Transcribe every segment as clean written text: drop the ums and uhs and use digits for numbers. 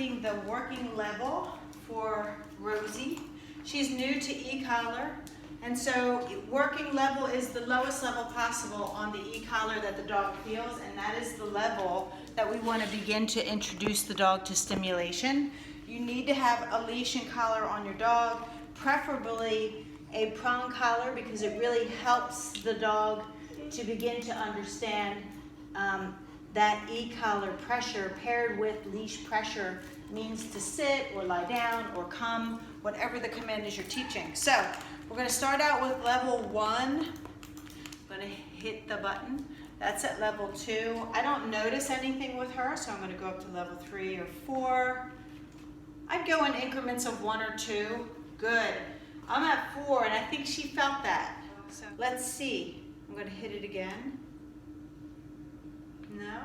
finding the working level for Rosie. She's new to e-collar, and so working level is the lowest level possible on the e-collar that the dog feels, and that is the level that we want to begin to introduce the dog to stimulation. You need to have a leash and collar on your dog, preferably a prong collar, because it really helps the dog to begin to understand that e-collar pressure paired with leash pressure means to sit or lie down or come, whatever the command is you're teaching. So we're going to start out with level 1. I'm going to hit the button. That's at level 2. I don't notice anything with her, so I'm going to go up to level 3 or 4. I'd go in increments of 1 or 2. Good. I'm at 4, and I think she felt that. So let's see. I'm going to hit it again. No?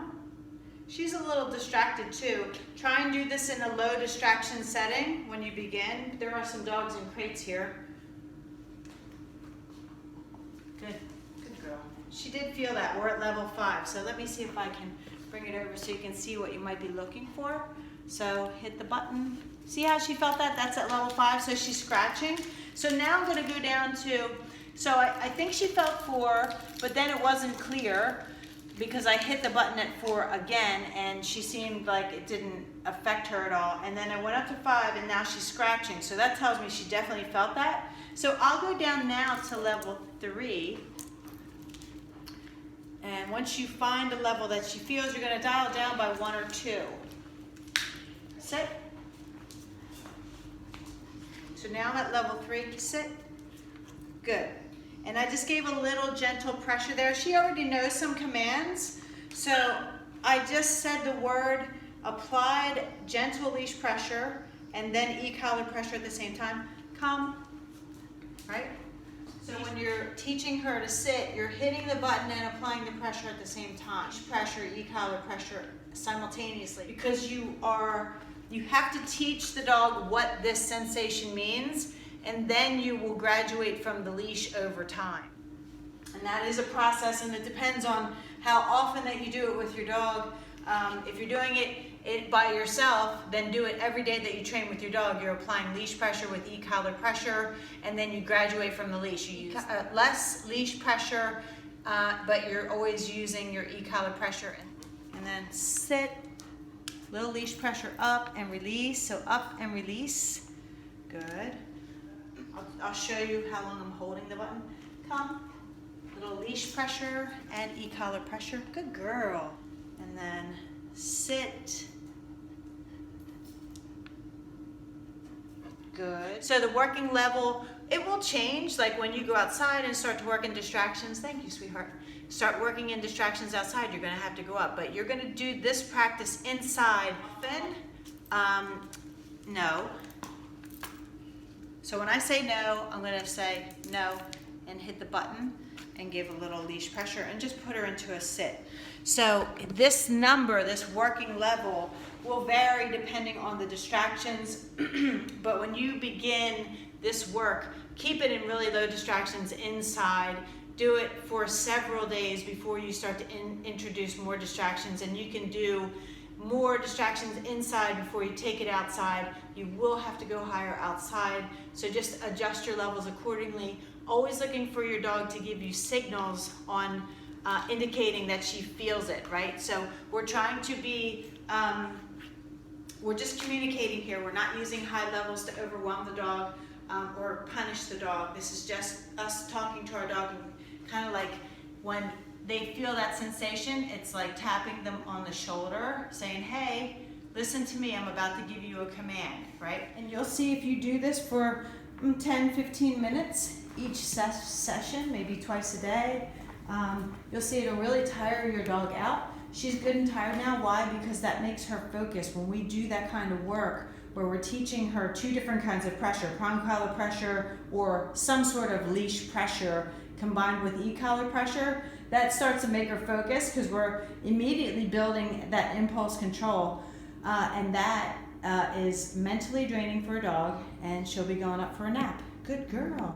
She's a little distracted too. Try and do this in a low distraction setting when you begin. There are some dogs in crates here. Good. Good girl. She did feel that. We're at level 5. So let me see if I can bring it over so you can see what you might be looking for. So hit the button. See how she felt that? That's at level 5. So she's scratching. So now I'm going to go down to, so I think she felt 4, but then it wasn't clear, because I hit the button at 4 again, and she seemed like it didn't affect her at all. And then I went up to 5, and now she's scratching. So that tells me she definitely felt that. So I'll go down now to level 3. And once you find a level that she feels, you're going to dial down by 1 or 2. Sit. So now I'm at level 3. Sit. Good. And I just gave a little gentle pressure there. She already knows some commands. So I just said the word, applied gentle leash pressure, and then e-collar pressure at the same time. Come, right? So when you're teaching her to sit, you're hitting the button and applying the pressure at the same time. Pressure, e-collar pressure simultaneously. Because you have to teach the dog what this sensation means, and then you will graduate from the leash over time. And that is a process, and it depends on how often that you do it with your dog. If you're doing it by yourself, then do it every day that you train with your dog. You're applying leash pressure with e-collar pressure, and then you graduate from the leash. You use less leash pressure, but you're always using your e-collar pressure. And then sit, little leash pressure up and release. So up and release. Good. I'll show you how long I'm holding the button. Come. Little leash pressure and e-collar pressure. Good girl. And then sit. Good. So the working level, it will change. Like when you go outside and start to work in distractions. Thank you, sweetheart. Start working in distractions outside, you're going to have to go up. But you're going to do this practice inside. Often, no. So when I say no, I'm going to say no and hit the button and give a little leash pressure and just put her into a sit. So this number, this working level, will vary depending on the distractions. But when you begin this work, keep it in really low distractions inside. Do it for several days before you start to introduce more distractions, and you can do more distractions inside before you take it outside. You will have to go higher outside, so just adjust your levels accordingly. Always looking for your dog to give you signals on indicating that she feels it, right? So we're trying to be, we're just communicating here. We're not using high levels to overwhelm the dog or punish the dog. This is just us talking to our dog, and kind of like when they feel that sensation, it's like tapping them on the shoulder, saying, hey, listen to me, I'm about to give you a command, right? And you'll see if you do this for 10-15 minutes each session, maybe twice a day, you'll see it'll really tire your dog out. She's good and tired now. Why? Because that makes her focus. When we do that kind of work, where we're teaching her 2 different kinds of pressure, prong collar pressure or some sort of leash pressure combined with e-collar pressure, that starts to make her focus, because we're immediately building that impulse control, and that is mentally draining for a dog, and she'll be going up for a nap. Good girl.